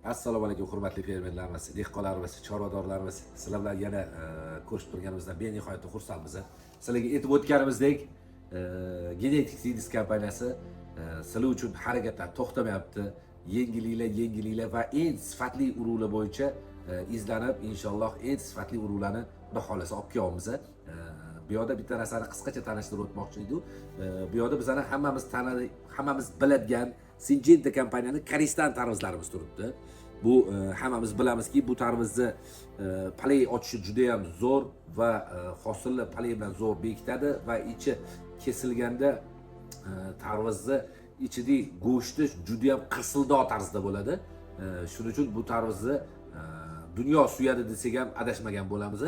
Assalomu alaykum hurmatli fermerlarimiz, dehqonlarimiz, chorvadorlarimiz. Sizlar bilan yana ko'rishib turganimizdan benihoyat xursandmiz. Sizlarga aytib o'tganimizdek, Genetic Seeds kompaniyasi sizlar uchun harakatlar to'xtamayapti. Yengilliklar va eng sifatli urug'lar bo'yicha izlanib, inshaalloh eng sifatli urug'larni xudo xolasa olib kelyapmiz. Bu yerda bitta narsani qisqacha tanishtirib o'tmoqchi edik. Bu yerda bizlarni hammamiz biladigan Syngenta kompaniyani Karistan tarvuzlarimiz turibdi. Bu hammamiz bilamizki, bu tarvuzni palay ochishi juda ham zo'r va hosilni palay bilan zo'r bekitadi va ichi kesilganda tarvuzni ichidagi go'shti juda ham qirsildor tarzda bo'ladi. Shuning uchun bu tarvuzni dunyo suyadi desak ham adashmagan bo'lamiz.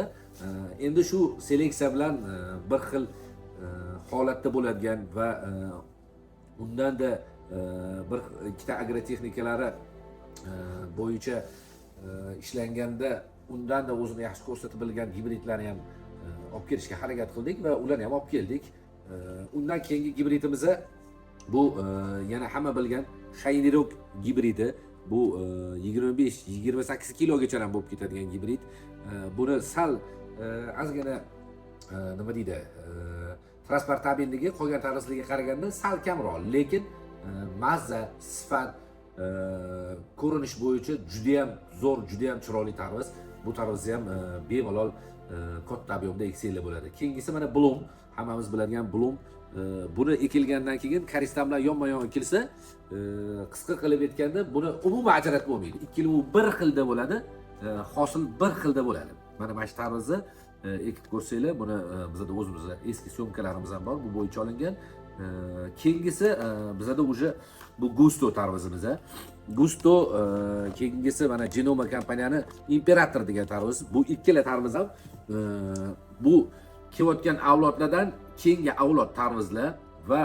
Endi shu seleksiya bilan bir xil holatda bo'ladigan va undanda bir ikkita agrotexnikalari bo'yicha ishlanganda undan da o'zini yaxshi ko'rsatib bilgan gibridlarni ham olib kelishga harakat qildik va ularni ham olib keldik. Undan keyingi gibridimiz bu yana hamma bilgan Shaynirok gibridi. Bu 25-28 kilogacha ham bo'lib ketadigan gibrid. Buni sal ozgina nima deydi, transportabiligi qolgan tarvuzlarga qaraganda sal kamroq, lekin mazza, sifat, ko'rinish bo'yicha juda ham zo'r, juda ham chiroyli tarvuz. Bu tarvuzni ham bemalol katta ob'yomda eksellar bo'ladi. Keyingisi mana Bloom, hammamiz biladigan Bloom. Buni ekilgandan keyin Karistan bilan yonma-yon ekilsa, qisqa qilib aytganda, buni umuman ajratib bo'lmaydi. Ikkalovi bir xilda bo'ladi, hosil bir xilda bo'ladi. Mana shu tarvuzni ekib ko'rsanglar, buni bizda o'zimizda eski syomkalarimiz ham bor, bu bo'yicha olingan. Keyingisi bizda уже bu Gusto tarvuzimiz. Gusto keyingisi mana Genoma kompaniyani Imperator degan tarvuz. Bu ikkala tarvuz ham bu kelayotgan avlodlardan keyingi avlod tarvuzlar va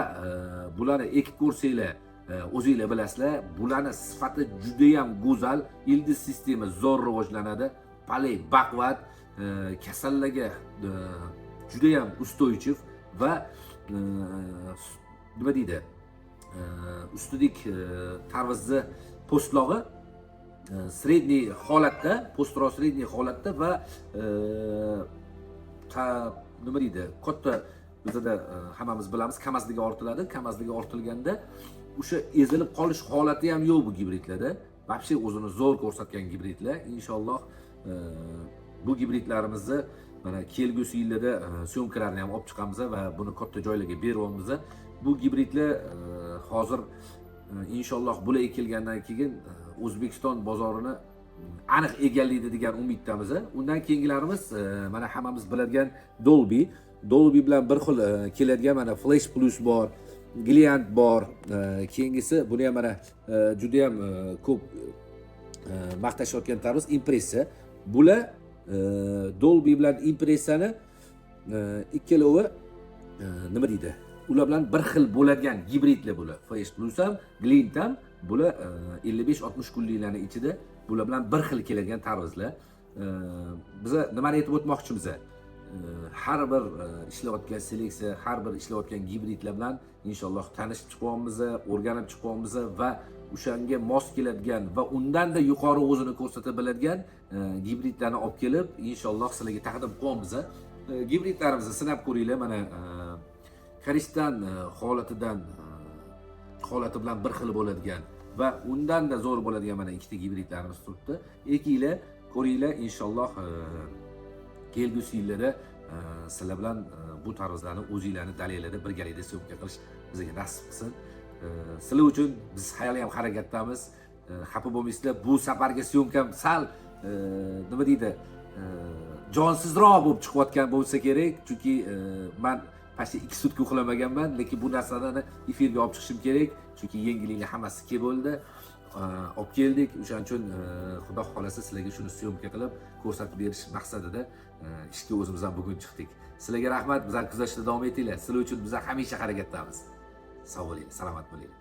bularni ekib ko'rsanglar, o'zingizlar bilasizlar, bularning sifati juda ham go'zal, ildiz sistema zo'r rivojlanadi, palay baquvvat, kasallarga juda ham ustoychiv va nima deydi, ustidagi tarvuzni postlog'i sredniy holatda, postro sredniy holatda va nima deydi, katta bizda hammamiz bilamiz, kamazliga ortiladi. Kamazliga ortilganda o'sha ezilib qolish holati ham yo'q bu gibridlarda. Вообще o'zini zo'r ko'rsatgan gibridlar. Inshaalloh bu gibridlarimizni mana kelgusi yillarda syomkalarni ham olib chiqamiz va buni katta joylarga beryapmiz. Bu gibridlar hozir inshaalloh bular ekilgandan keyin O'zbekiston bozorini aniq egallaydi degan umiddamiz. Undan keyingilarimiz mana hammamiz biladigan Dolby. Dolby bilan bir xil keladigan mana Flash Plus bor, Gliant bor. Keyingisi buni ham mana juda ham ko'p maqtashayotgan tarvuz Impressa. Bular Dolby bilan Impressani ikkalovi nima deydi? Ular bilan bir xil bo'ladigan gibridlar bular. Flash Plus ham, Gliant ham bular 55-60 kunliklarning ichida bular bilan bir xil keladigan tarvuzlar. Biz nimani aytib o'tmoqchimiz? Har bir ishlayotgan seleksiya, har bir ishlayotgan gibridlar bilan inshaalloh tanishib chiqyapmiz, o'rganib chiqyapmiz va o'shanga mos keladigan va undan da yuqori o'zini ko'rsata biladigan gibridlarni olib kelib, inshaalloh sizlarga taqdim qilyapmiz. Gibridlarimizni sinab ko'ringlar, mana Karistan holati bilan bir xil bo'ladigan va undan da zo'r bo'ladigan mana ikkita gibridlarimiz turibdi. Ekinglar, ko'ringlar, inshaalloh kelgusi yillarda sizlar bilan bu tarvuzlarni o'zingizlarni dalanglarda birgalikda syomka qilish bizga nasib qilsin. Sizlar uchun biz hali ham harakatdamiz. Xafa bo'lmaysizlar, bu safarga syomkam sal nima deydi, jonsizroq bo'lib chiqayotgan bo'lsa kerak, chunki men pasti 2 sutka uxlamaganman, lekin bu narsani efirga olib chiqishim kerak, chunki yengilliklar hammasi kelib bo'ldi. Olib keldik. O'shaning uchun xudo xolasa sizlarga shuni syomka qilib ko'rsatib berish maqsadida ishga o'zimiz ham bugun chiqdik. Sizlarga rahmat, bizlarni kuzatishda davom etinglar. Sizlar uchun biz hamisha harakatdamiz. Sog' bo'ling, salomat bo'ling.